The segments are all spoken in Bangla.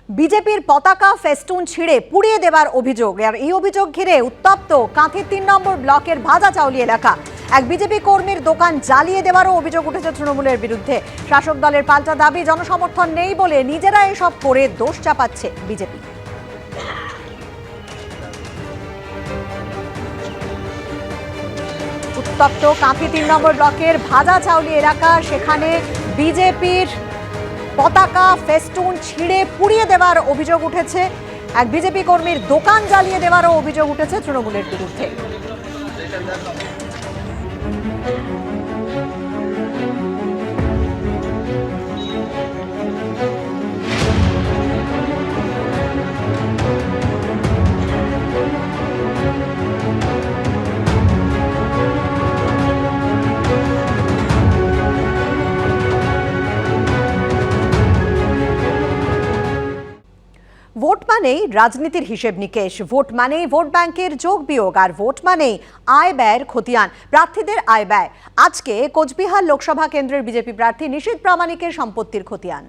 বিজেপির পতাকা ফেস্টুন ছিঁড়ে পুড়িয়ে দেওয়ার অভিযোগ। আর এই অভিযোগ ঘিরে উত্তপ্ত কাঁথির ৩ নম্বর ব্লকের ভাজাচাউলি এলাকা। এক বিজেপি কর্মীর দোকান জ্বালিয়ে দেওয়ারও অভিযোগ উঠেছে তৃণমূলের বিরুদ্ধে। শাসক দলের পাল্টা দাবি, জনসমর্থন নেই বলে নিজেরা এসব করে দোষ চাপাচ্ছে বিজেপি। উত্তপ্ত কাঁথি ৩ নম্বর ব্লকের ভাজাচাউলি এলাকা, সেখানে বিজেপির পতাকা ফেস্টুন ছিঁড়ে পুড়িয়ে দেওয়ার অভিযোগ উঠেছে। এক বিজেপি কর্মীর দোকান জ্বালিয়ে দেওয়ারও অভিযোগ উঠেছে তৃণমূলের বিরুদ্ধে। ভোট মানেই রাজনীতির হিসেব নিকেশ, ভোট মানেই ভোট ব্যাংকের যোগ বিয়োগ, আর ভোট মানেই আয় ব্যয়ের খতিয়ান, প্রার্থীদের আয় ব্যয়। আজকে কোচবিহার লোকসভা কেন্দ্রের বিজেপি প্রার্থী নিশীথ প্রামাণিকের সম্পত্তির খতিয়ান।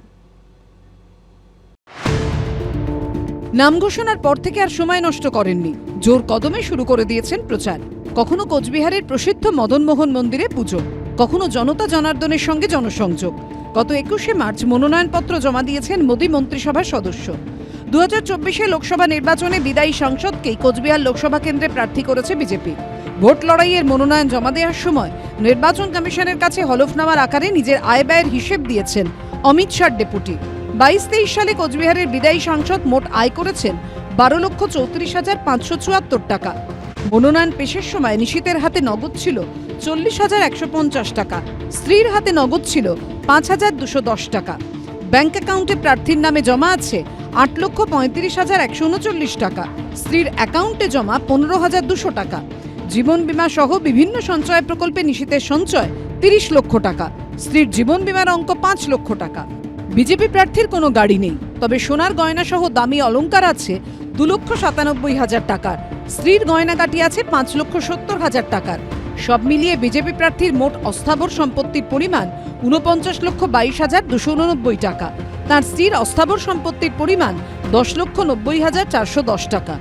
নাম ঘোষণার পর থেকে আর সময় নষ্ট করেননি, জোর কদমে শুরু করে দিয়েছেন প্রচার। কখনো কোচবিহারের প্রসিদ্ধ মদনমোহন মন্দিরে পুজো, কখনো জনতা জনার্দনের সঙ্গে জনসংযোগ। গত 21শে মার্চ মনোনয়নপত্র জমা দিয়েছেন মোদী মন্ত্রিসভার সদস্য। 2024 লোকসভা নির্বাচনে বিদায়ী সাংসদকেই কোচবিহার লোকসভা কেন্দ্রে প্রার্থী করেছে বিজেপি। ভোট লড়াইয়ের মনোনয়ন জমা দেওয়ার সময় নির্বাচন কমিশনের কাছে হলফনামার আকারে নিজের আয় ব্যয়ের হিসেব দিয়েছেন অমিত শাহর ডেপুটি। 22-23 সালে কোচবিহারের বিদায়ী সাংসদ মোট আয় করেছেন 12,34,574 টাকা। মনোনয়ন পেশের সময় নিশীথের হাতে নগদ ছিল 40,150 টাকা, স্ত্রীর হাতে নগদ ছিল 5,210 টাকা। ব্যাংক অ্যাকাউন্টে প্রার্থীর নামে জমা আছে 8,35,139 টাকা, স্ত্রীর অ্যাকাউন্টে জমা 15,200 টাকা। জীবন বীমা সহ বিভিন্ন সঞ্চয় প্রকল্পে নিশীথের সঞ্চয় 30 লক্ষ টাকা, স্ত্রীর জীবন বীমার অঙ্ক 5 লক্ষ টাকা। বিজেপি প্রার্থীর কোনো গাড়ি নেই, তবে সোনার গয়না সহ দামি অলংকার আছে 2,97,000 টাকার, স্ত্রীর গয়নাগাটি আছে 5,70,000 টাকার। সব মিলিয়ে বিজেপি প্রার্থীর মোট অস্থাবর সম্পত্তির পরিমাণ 49,20,289 টাকা। তার স্ত্রীর অস্থাবর সম্পত্তির পরিমাণ 10,90,410 টাকা।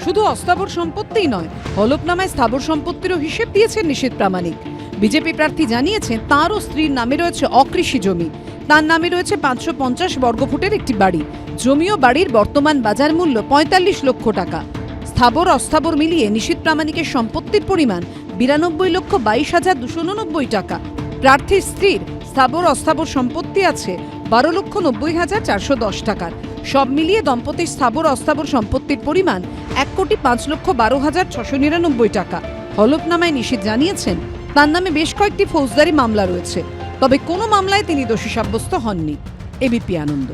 শুধু অস্থাবর সম্পত্তিই নয়, হলফনামায় স্থাবর সম্পত্তিরও হিসেব দিয়েছেন নিশীথ প্রামাণিক। বিজেপি প্রার্থী জানিয়েছেন তাঁরও স্ত্রীর নামে রয়েছে অকৃষি জমি, তার নামে রয়েছে 550 বর্গফুটের একটি বাড়ি। জমি ও বাড়ির বর্তমান বাজার মূল্য 45 লক্ষ টাকা। স্থাবর অস্থাবর মিলিয়ে নিশীথ প্রামাণিকের সম্পত্তির পরিমাণ 92,22,289 টাকা। প্রার্থীর স্ত্রীর স্থাবর অস্থাবর সম্পত্তি আছে 12,90,410 টাকার। সব মিলিয়ে দম্পতির স্থাবর অস্থাবর সম্পত্তির পরিমাণ 1,05,12,699 টাকা। হলফনামায় নিশীথ জানিয়েছেন তার নামে বেশ কয়েকটি ফৌজদারি মামলা রয়েছে, তবে কোনো মামলায় তিনি দোষী সাব্যস্ত হননি। এবিপি আনন্দ।